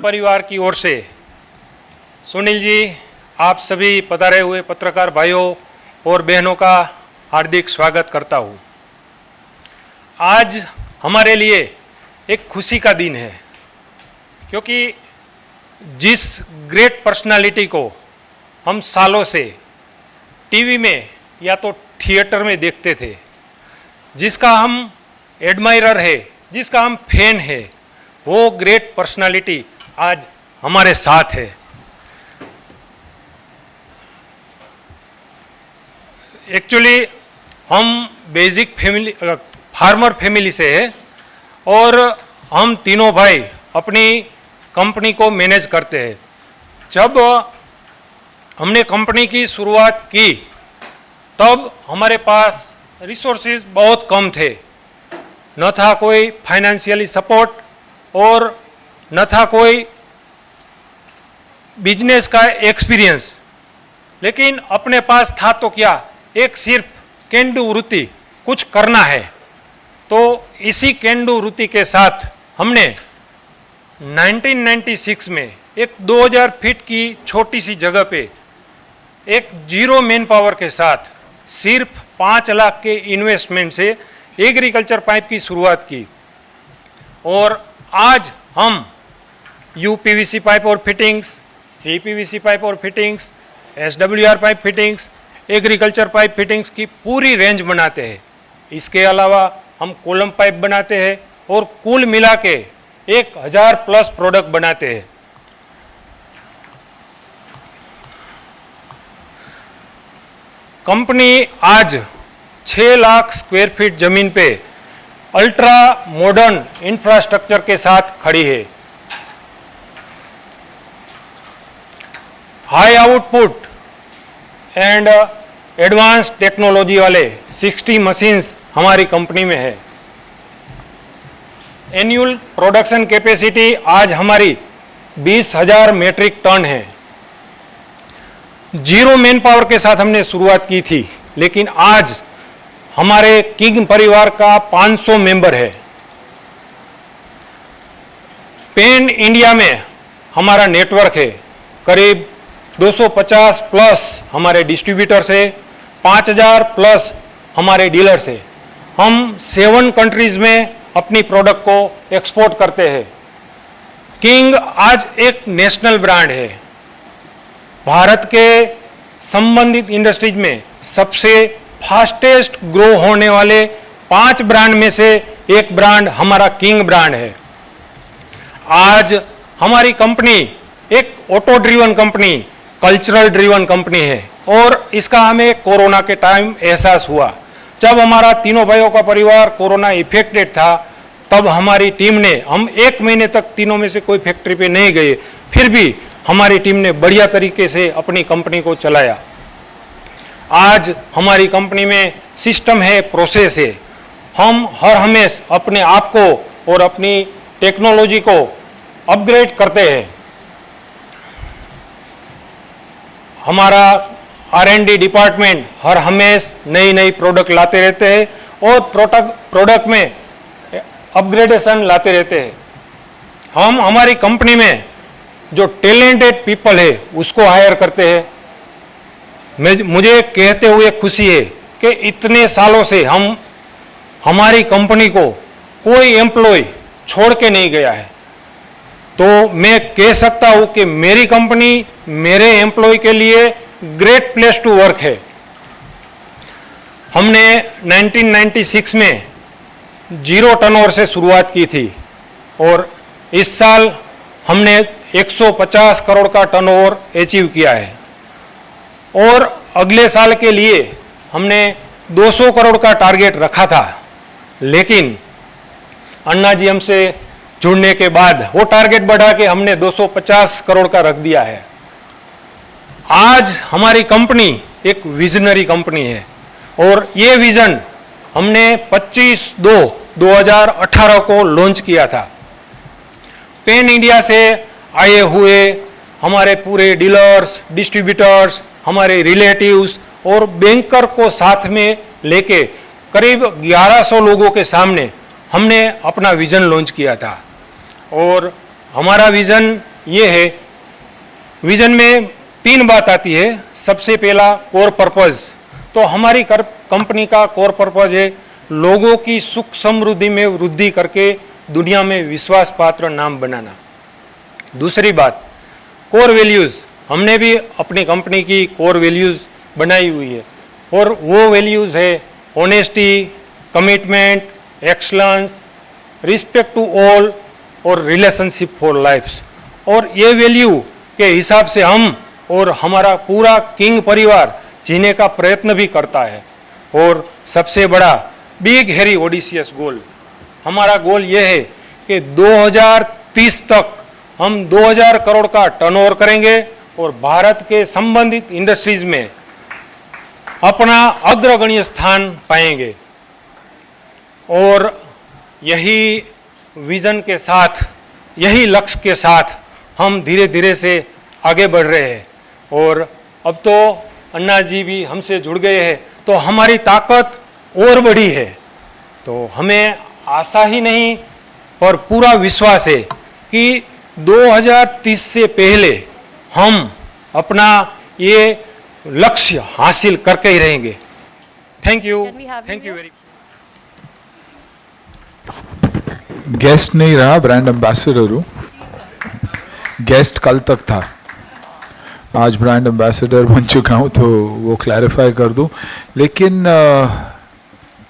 परिवार की ओर से सुनील जी, आप सभी पधारे हुए पत्रकार भाइयों और बहनों का हार्दिक स्वागत करता हूँ। आज हमारे लिए एक खुशी का दिन है, क्योंकि जिस ग्रेट पर्सनालिटी को हम सालों से टीवी में या तो थिएटर में देखते थे, जिसका हम एडमायरर है, जिसका हम फैन है, वो ग्रेट पर्सनालिटी आज हमारे साथ है। एक्चुअली हम बेसिक फैमिली फार्मर फैमिली से है और हम तीनों भाई अपनी कंपनी को मैनेज करते हैं। जब हमने कंपनी की शुरुआत की तब हमारे पास रिसोर्सेज बहुत कम थे, न था कोई फाइनेंशियली सपोर्ट और न था कोई बिजनेस का एक्सपीरियंस। लेकिन अपने पास था तो क्या, एक सिर्फ कैन डू वृत्ति, कुछ करना है। तो इसी कैन डू वृत्ति के साथ हमने 1996 में एक 2000 फीट की छोटी सी जगह पे एक जीरो मैन पावर के साथ सिर्फ 5 लाख के इन्वेस्टमेंट से एग्रीकल्चर पाइप की शुरुआत की। और आज हम यूपीवीसी पाइप और फिटिंग्स, सीपीवीसी पाइप और fittings, SWR pipe fittings, agriculture pipe fittings की पूरी रेंज बनाते हैं। इसके अलावा हम कॉलम पाइप बनाते हैं और कुल मिला के 1000 प्लस प्रोडक्ट बनाते हैं। कंपनी आज 6 लाख स्क्वायर फीट जमीन पे अल्ट्रा मॉडर्न इंफ्रास्ट्रक्चर के साथ खड़ी है। High output and advance technology वाले 60 मशीन्स हमारी कंपनी में है। एनुअल प्रोडक्शन कैपेसिटी आज हमारी 20,000 मेट्रिक टन है। जीरो मैन पावर के साथ हमने शुरुआत की थी, लेकिन आज हमारे किंग परिवार का 500 मेंबर है। पैन इंडिया में हमारा नेटवर्क है, करीब 250 प्लस हमारे डिस्ट्रीब्यूटर्स है, 5000 प्लस हमारे डीलर्स है। हम 7 कंट्रीज में अपनी प्रोडक्ट को एक्सपोर्ट करते हैं। किंग आज एक नेशनल ब्रांड है। भारत के संबंधित इंडस्ट्रीज में सबसे फास्टेस्ट ग्रो होने वाले 5 ब्रांड में से एक ब्रांड हमारा किंग ब्रांड है। आज हमारी कंपनी एक auto driven company, cultural driven company है और इसका हमें कोरोना के टाइम एहसास हुआ। जब हमारा तीनों भाइयों का परिवार कोरोना इफेक्टेड था, तब हमारी टीम ने, हम 1 महीने तक तीनों में से कोई फैक्ट्री पे नहीं गए, फिर भी हमारी टीम ने बढ़िया तरीके से अपनी कंपनी को चलाया। आज हमारी कंपनी में सिस्टम है, प्रोसेस है। हम हर हमेशा अपने आप को और अपनी टेक्नोलॉजी को अपग्रेड करते हैं। हमारा R&D डिपार्टमेंट हर हमेशा नई नई प्रोडक्ट लाते रहते हैं और प्रोडक्ट में अपग्रेडेशन लाते रहते हैं। हम हमारी कंपनी में जो टैलेंटेड पीपल है उसको हायर करते हैं। मुझे कहते हुए खुशी है कि इतने सालों से हमारी कंपनी को कोई एम्प्लॉय छोड़ के नहीं गया है। तो मैं कह सकता हूं कि मेरी कंपनी मेरे एम्प्लॉय के लिए ग्रेट प्लेस टू वर्क है। हमने 1996 में जीरो टर्नओवर से शुरुआत की थी और इस साल हमने 150 करोड़ का टर्नओवर अचीव किया है और अगले साल के लिए हमने 200 करोड़ का टारगेट रखा था, लेकिन अन्ना जी हमसे जुड़ने के बाद वो टारगेट बढ़ा के हमने 250 करोड़ का रख दिया है। आज हमारी कंपनी एक विजनरी कंपनी है और ये विजन हमने 25/2/2018 को लॉन्च किया था। पैन इंडिया से आए हुए हमारे पूरे डीलर्स, डिस्ट्रीब्यूटर्स, हमारे रिलेटिव्स और बैंकर को साथ में लेके करीब 1100 लोगों के सामने हमने अपना विज़न लॉन्च किया था और हमारा विज़न ये है, विजन में 3 बात आती है। सबसे पहला कोर पर्पज, तो हमारी कंपनी का कोर पर्पज है लोगों की सुख समृद्धि में वृद्धि करके दुनिया में विश्वास पात्र नाम बनाना। दूसरी बात कोर वैल्यूज़, हमने भी अपनी कंपनी की कोर वैल्यूज़ बनाई हुई है और वो वैल्यूज़ है honesty, commitment, excellence, respect to all और रिलेशनशिप फॉर लाइफ्स। और ये वैल्यू के हिसाब से हम और हमारा पूरा किंग परिवार जीने का प्रयत्न भी करता है। और सबसे बड़ा बिग हेरी ओडिशियस गोल, हमारा गोल ये है कि 2030 तक हम 2000 करोड़ का टर्नओवर करेंगे और भारत के संबंधित इंडस्ट्रीज में अपना अग्रगण्य स्थान पाएंगे। और यही विजन के साथ, यही लक्ष्य के साथ हम धीरे धीरे से आगे बढ़ रहे हैं। और अब तो अन्ना जी भी हमसे जुड़ गए हैं, तो हमारी ताकत और बढ़ी है। तो हमें आशा ही नहीं पर पूरा विश्वास है कि 2030 से पहले हम अपना ये लक्ष्य हासिल करके ही रहेंगे। Thank you, thank you very. Guest नहीं रहा, ब्रांड एम्बेसडर हूँ। गेस्ट कल तक था, आज ब्रांड एम्बेसडर बन चुका हूँ, तो वो क्लैरिफाई कर दूँ। लेकिन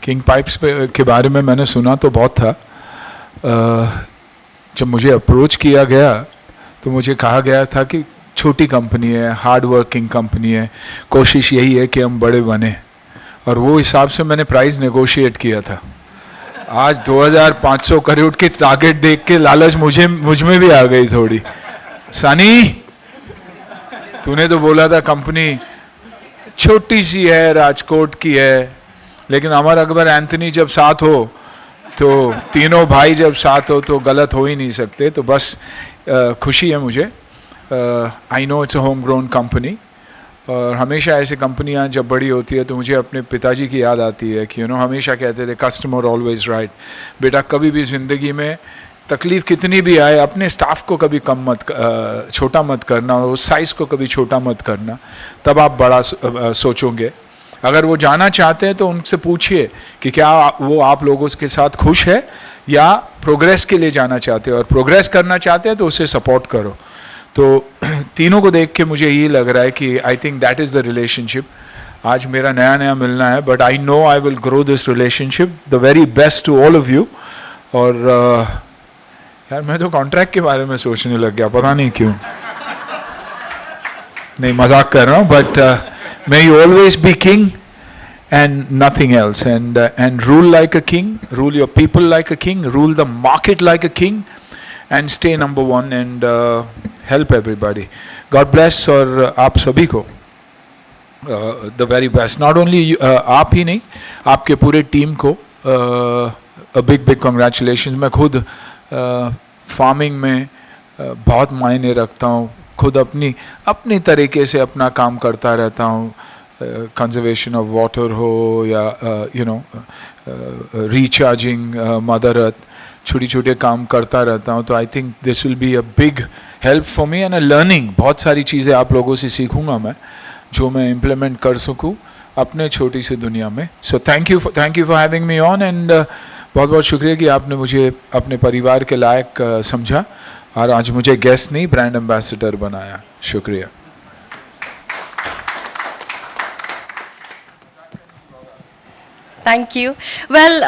किंग पाइप्स के बारे में मैंने सुना तो बहुत था। जब मुझे अप्रोच किया गया तो मुझे कहा गया था कि छोटी कंपनी है, हार्ड वर्किंग कंपनी है, कोशिश यही है कि हम बड़े बने, और वो हिसाब से मैंने प्राइस नेगोशिएट किया था। आज 2500 करोड़ की टारगेट देख के लालच मुझ में भी आ गई थोड़ी। सनी, तूने तो बोला था कंपनी छोटी सी है, राजकोट की है, लेकिन अमर अकबर एंथनी जब साथ हो तो तीनों भाई जब साथ हो तो गलत हो ही नहीं सकते। तो बस खुशी है मुझे। I know it's a home grown company, और हमेशा ऐसी कंपनियां जब बड़ी होती है तो मुझे अपने पिताजी की याद आती है कि हमेशा कहते थे कस्टमर ऑलवेज राइट। बेटा, कभी भी ज़िंदगी में तकलीफ़ कितनी भी आए, अपने स्टाफ को कभी छोटा मत करना, उस साइज़ को कभी छोटा मत करना, तब आप बड़ा सोचोगे। अगर वो जाना चाहते हैं तो उनसे पूछिए कि क्या वो आप लोगों के साथ खुश है या प्रोग्रेस के लिए जाना चाहते हैं, और प्रोग्रेस करना चाहते हैं तो उसे सपोर्ट करो। तो तीनों को देख के मुझे यही लग रहा है कि I think that is the relationship. आज मेरा नया मिलना है, but I know I will grow this relationship. The very best to all of you. और यार, मैं तो कॉन्ट्रैक्ट के बारे में सोचने लग गया, पता नहीं क्यों। नहीं, मजाक कर रहा हूँ, but may you always be king and nothing else, and rule like a king, rule your people like a king, rule the market like a king, and stay number one, and help everybody. God bless, और आप सभी को the very best. Not only आप ही नहीं, आपके पूरे team को a big congratulations. मैं खुद फार्मिंग में बहुत मायने रखता हूँ, खुद अपनी तरीके से अपना काम करता रहता हूँ। कंजर्वेशन ऑफ वाटर हो या रिचार्जिंग मदर अर्थ, छोटे छोटे काम करता रहता हूँ। तो I think this will be a big help for me and a learning. बहुत सारी चीज़ें आप लोगों से सीखूंगा मैं, जो मैं इम्प्लीमेंट कर सकूँ अपने छोटी सी दुनिया में। So thank you for having me on, and बहुत बहुत शुक्रिया कि आपने मुझे अपने परिवार के लायक समझा और आज मुझे गेस्ट नहीं ब्रांड एम्बेसडर बनाया। शुक्रिया। Thank you. वेल,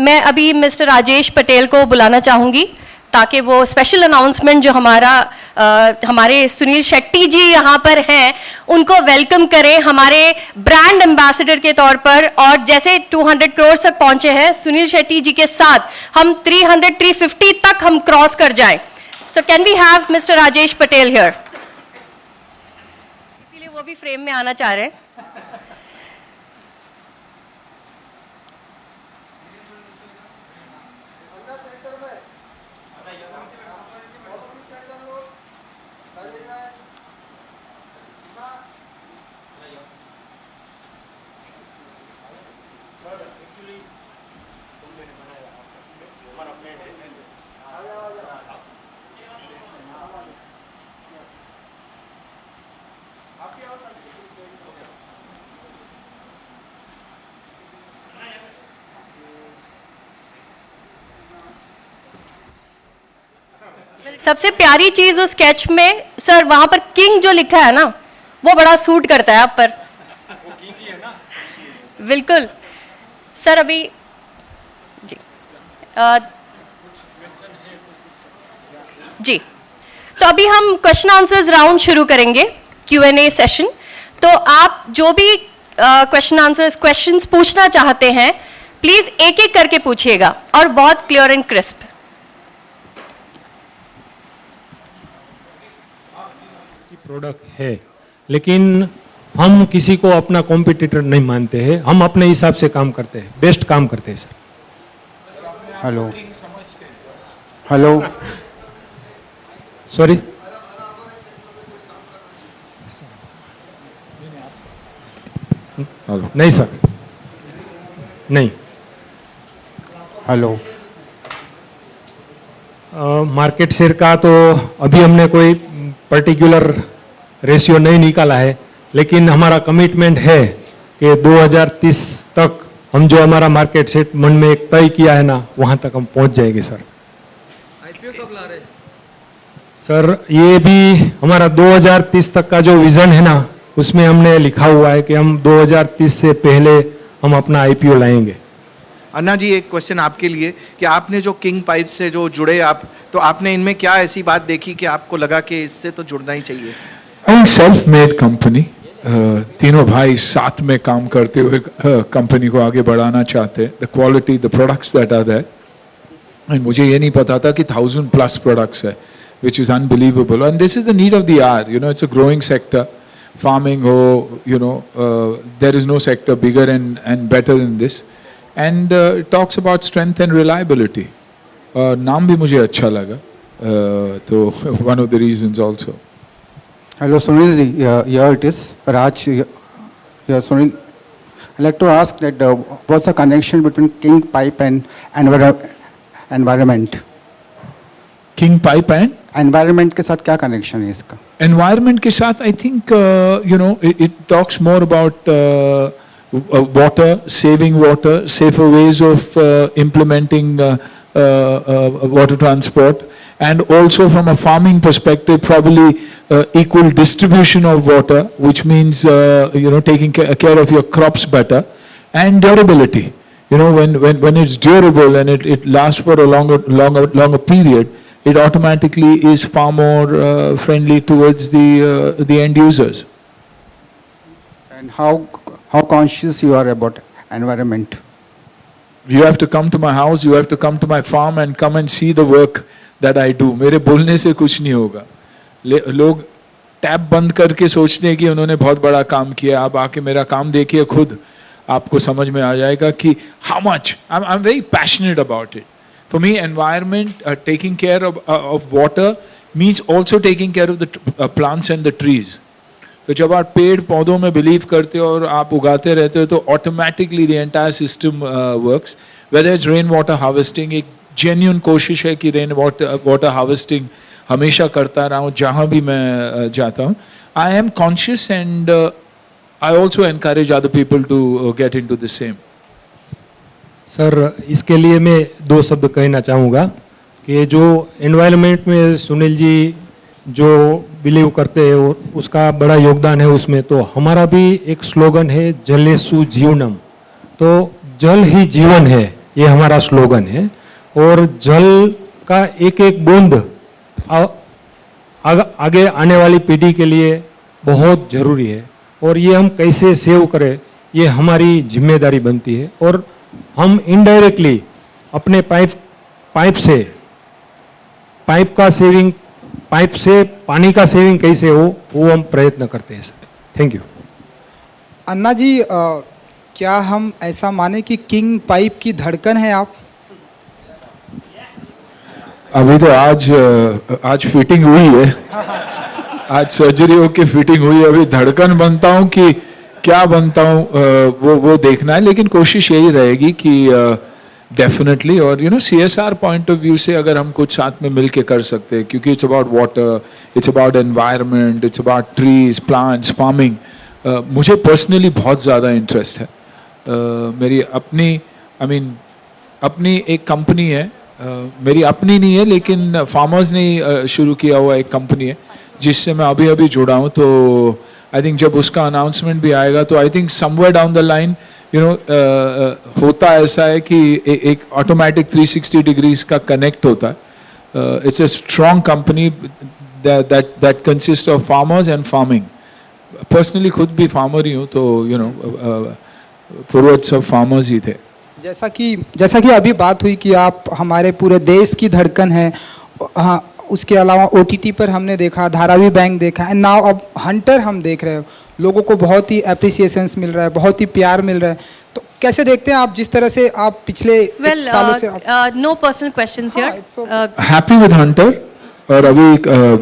मैं अभी मिस्टर राजेश पटेल को बुलाना चाहूँगी ताकि वो स्पेशल अनाउंसमेंट जो हमारे सुनील शेट्टी जी यहाँ पर हैं उनको वेलकम करें हमारे ब्रांड एम्बेसडर के तौर पर। और जैसे 200 करोड़ तक पहुँचे हैं, सुनील शेट्टी जी के साथ हम 350 तक हम क्रॉस कर जाएं। So can we have Mr. Rajesh Patel here? इसीलिए वो भी फ्रेम में आना चाह रहे हैं। सबसे प्यारी चीज उस स्केच में सर वहां पर किंग जो लिखा है ना वो बड़ा सूट करता है आप पर। बिल्कुल सर। अभी जी जी तो अभी हम क्वेश्चन आंसर्स राउंड शुरू करेंगे, Q&A सेशन। तो आप जो भी क्वेश्चंस पूछना चाहते हैं प्लीज एक एक करके पूछिएगा और बहुत क्लियर एंड क्रिस्प। प्रोडक्ट है लेकिन हम किसी को अपना कॉम्पिटिटर नहीं मानते हैं, हम अपने हिसाब से काम करते हैं, बेस्ट काम करते हैं सर। हेलो हेलो सॉरी नहीं सर, नहीं। हेलो मार्केट शेयर का तो अभी हमने कोई पर्टिकुलर रेशियो नहीं निकाला है, लेकिन हमारा कमिटमेंट है कि 2030 तक हम जो हमारा मार्केट शेयर मन में एक तय किया है ना वहां तक हम पहुंच जाएंगे सर। आईपीओ कब ला रहे सर? ये भी हमारा 2030 तक का जो विजन है ना उसमें हमने लिखा हुआ है कि हम 2030 से पहले हम अपना आईपीओ लाएंगे। अन्ना जी, एक क्वेश्चन आपके लिए कि आपने जो किंग पाइप से जो जुड़े आप, तो आपने इनमें क्या ऐसी बात देखी कि आपको लगा कि इससे तो जुड़ना ही चाहिए? सेल्फ मेड कंपनी, तीनों भाई साथ में काम करते हुए कंपनी को आगे बढ़ाना चाहते हैं। The quality, the products that are there, and मुझे ये नहीं पता था कि 1000+ प्रोडक्ट्स है, which is unbelievable, and this is the need of the hour. You know, it's a growing sector. Farming, there is no sector bigger and better than this. And it talks about strength and reliability. नाम भी मुझे अच्छा लगा, तो one of the reasons also. Hello Sunil ji, here it is Raj. Yeah, Sunil, I'd like to ask that what's the connection between King Pipe and environment? King Pipe and Environment के साथ क्या connection है इसका? environment के साथ, I think it talks more about water, saving water, safer ways of implementing water transport, and also from a farming perspective, probably equal distribution of water, which means taking care of your crops better, and durability. You know, when it's durable and it lasts for a longer period, it automatically is far more friendly towards the end users. And how conscious you are about environment? You have to come to my house, you have to come to my farm and come and see the work that I do. मेरे बोलने से कुछ नहीं होगा। लोग tap बंद करके सोचते हैं कि उन्होंने बहुत बड़ा काम किया। आप आके मेरा काम देखिए खुद, आपको समझ में आ जाएगा कि how much I'm very passionate about it. For me, environment, taking care of water means also taking care of the plants and the trees. तो जब आप पेड़ पौधों में बिलीव करते हो और आप उगाते रहते हो तो automatically the entire system works. Whether is rain water harvesting, एक जेन्युइन कोशिश है कि रेन वाटर हार्वेस्टिंग हमेशा करता रहा हूँ जहाँ भी मैं जाता हूँ। I am conscious and I also encourage other people to get into the same. Sir, इसके लिए मैं 2 शब्द कहना चाहूँगा कि जो एनवायरनमेंट में सुनील जी जो बिलीव करते हैं और उसका बड़ा योगदान है उसमें, तो हमारा भी एक स्लोगन है जलेसु जीवनम। तो जल ही जीवन है, ये हमारा स्लोगन है, और जल का एक एक बूंद आगे आने वाली पीढ़ी के लिए बहुत ज़रूरी है, और ये हम कैसे सेव करें ये हमारी जिम्मेदारी बनती है। और हम इनडायरेक्टली अपने पाइप से पानी का सेविंग कैसे हो वो हम प्रयत्न करते हैं sir. Thank you. Anna ji, क्या हम ऐसा माने कि किंग पाइप की धड़कन है आप? अभी तो आज फिटिंग हुई है, आज सर्जरी होके फिटिंग हुई है। अभी धड़कन बनता हूँ कि क्या बनता हूँ वो देखना है, लेकिन कोशिश यही रहेगी कि डेफिनेटली। और you know CSR point of view से अगर हम कुछ साथ में मिल के कर सकते हैं, क्योंकि it's about water, it's about environment, it's about trees, plants, farming. मुझे पर्सनली बहुत ज़्यादा इंटरेस्ट है। मेरी अपनी अपनी एक कंपनी है, मेरी अपनी नहीं है लेकिन फार्मर्स ने शुरू किया हुआ एक कंपनी है जिससे मैं अभी अभी जुड़ा हूँ। तो आई थिंक जब उसका अनाउंसमेंट भी आएगा तो I think somewhere down the line होता ऐसा है कि एक ऑटोमेटिक 360 डिग्रीज का कनेक्ट होता है। It's a strong company that consist of farmers and farming. Personally खुद भी फार्मर ही हूँ, तो पूर्वज सब फार्मर्स ही थे। जैसा कि अभी बात हुई कि आप हमारे पूरे देश की धड़कन है। हाँ, उसके अलावा OTT पर हमने देखा, धारावी बैंक देखा, एंड नाउ अब हंटर हम देख रहे हैं। लोगों को बहुत ही एप्रिसिएशंस मिल रहा है, बहुत ही प्यार मिल रहा है। तो कैसे देखते हैं आप, जिस तरह से आप पिछले सालों से no personal questions here. Happy with Hunter, और अभी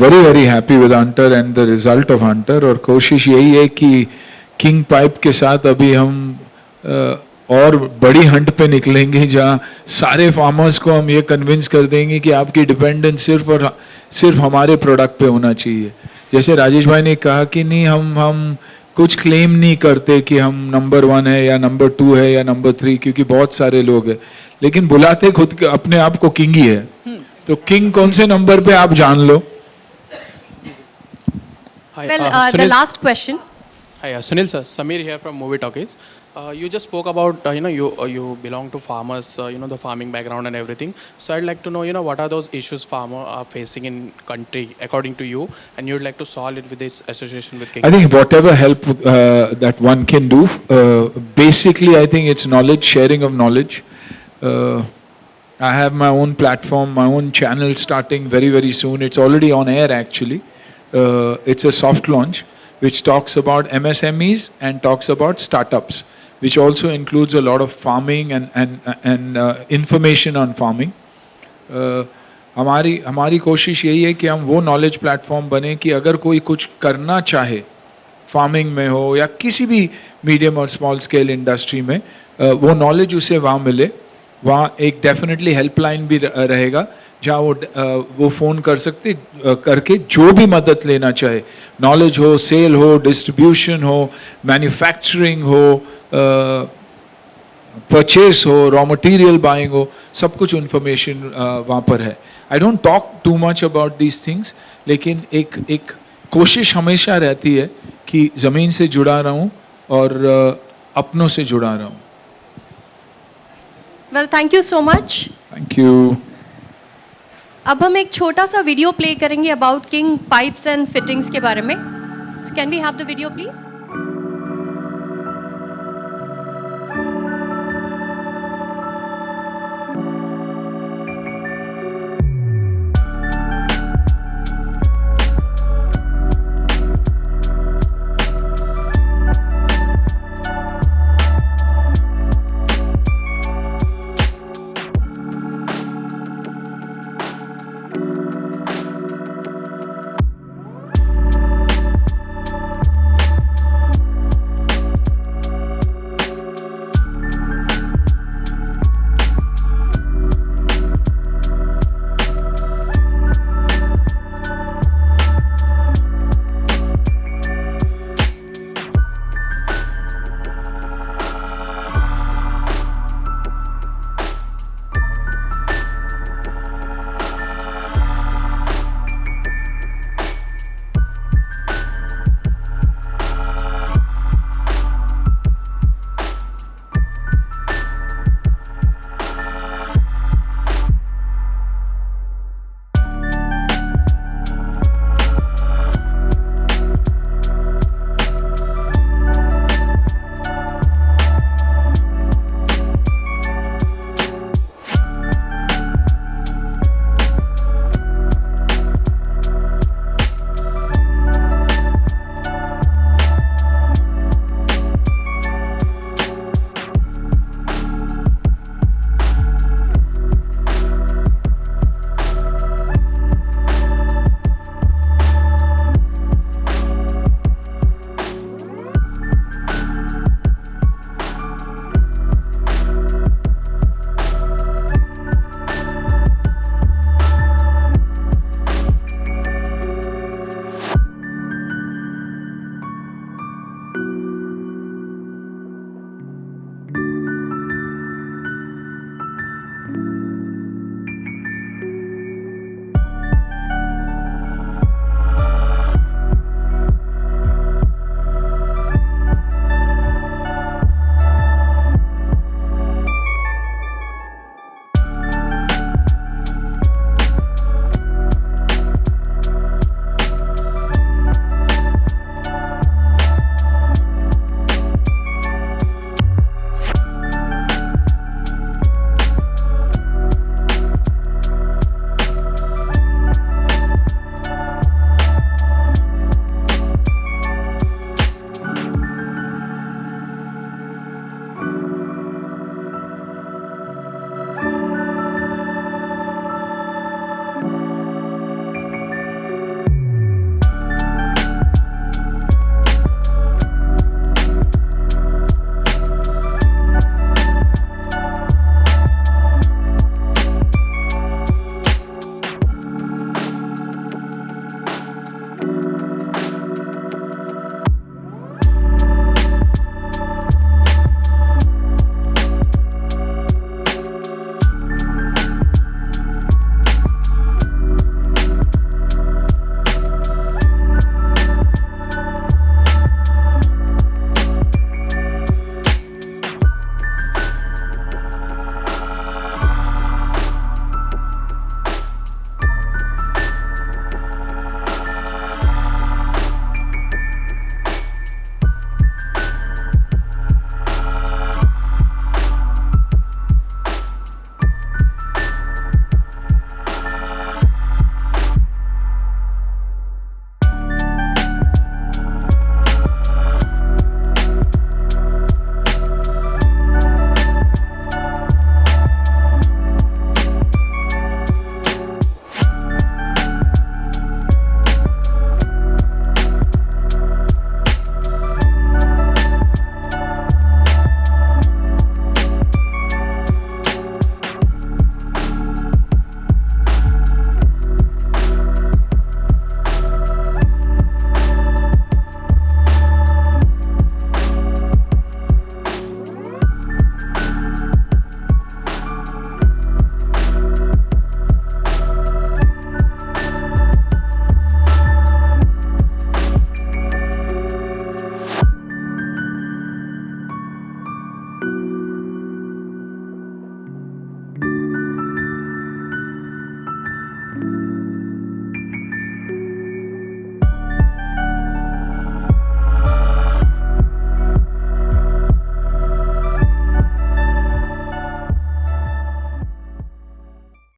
very very happy with Hunter and the result of Hunter. और कोशिश यही है कि किंग पाइप के साथ अभी हम और बड़ी हंट पे निकलेंगे जहाँ सारे फार्मर्स को हम ये कन्विंस कर देंगे कि आपकी डिपेंडेंस सिर्फ और सिर्फ हमारे प्रोडक्ट पे होना चाहिए। जैसे राजेश भाई ने कहा कि नहीं, हम कुछ क्लेम नहीं करते कि हम नंबर 1 है या नंबर 2 है या नंबर 3, क्योंकि बहुत सारे लोग हैं, लेकिन बुलाते खुद अपने आप को किंग ही है। तो किंग कौन से नंबर पे आप जान लो। Hi, Well, the Sunil, last question. hi, Sunil sir, Samir here from Movie Talkies. You just spoke about you belong to farmers, the farming background and everything. So I'd like to know what are those issues farmers are facing in country according to you, and you'd like to solve it with this association with King. I think whatever help that one can do, basically I think it's knowledge, sharing of knowledge. I have my own platform, my own channel starting very very soon. It's already on air actually. It's a soft launch which talks about MSMEs and talks about startups, which also includes a lot of farming and information on farming. हमारी कोशिश यही है कि हम वो knowledge platform बने कि अगर कोई कुछ करना चाहे, फार्मिंग में हो या किसी भी मीडियम और स्मॉल स्केल इंडस्ट्री में, वो नॉलेज उसे वहाँ मिले। वहाँ एक डेफिनेटली हेल्पलाइन भी रहेगा जहाँ वो फ़ोन कर सकते करके जो भी मदद लेना चाहे, नॉलेज हो, सेल हो, डिस्ट्रीब्यूशन हो, मैन्युफैक्चरिंग हो, परचेस हो, रॉ मटेरियल बाइंग हो, सब कुछ इन्फॉर्मेशन वहाँ पर है। I don't talk too much about these things, लेकिन एक कोशिश हमेशा रहती है कि ज़मीन से जुड़ा रहूँ और अपनों से जुड़ा रहूँ। Well, thank you so much. Thank you. अब हम एक छोटा सा वीडियो प्ले करेंगे about King Pipes and Fittings के बारे में। Can we have the video please?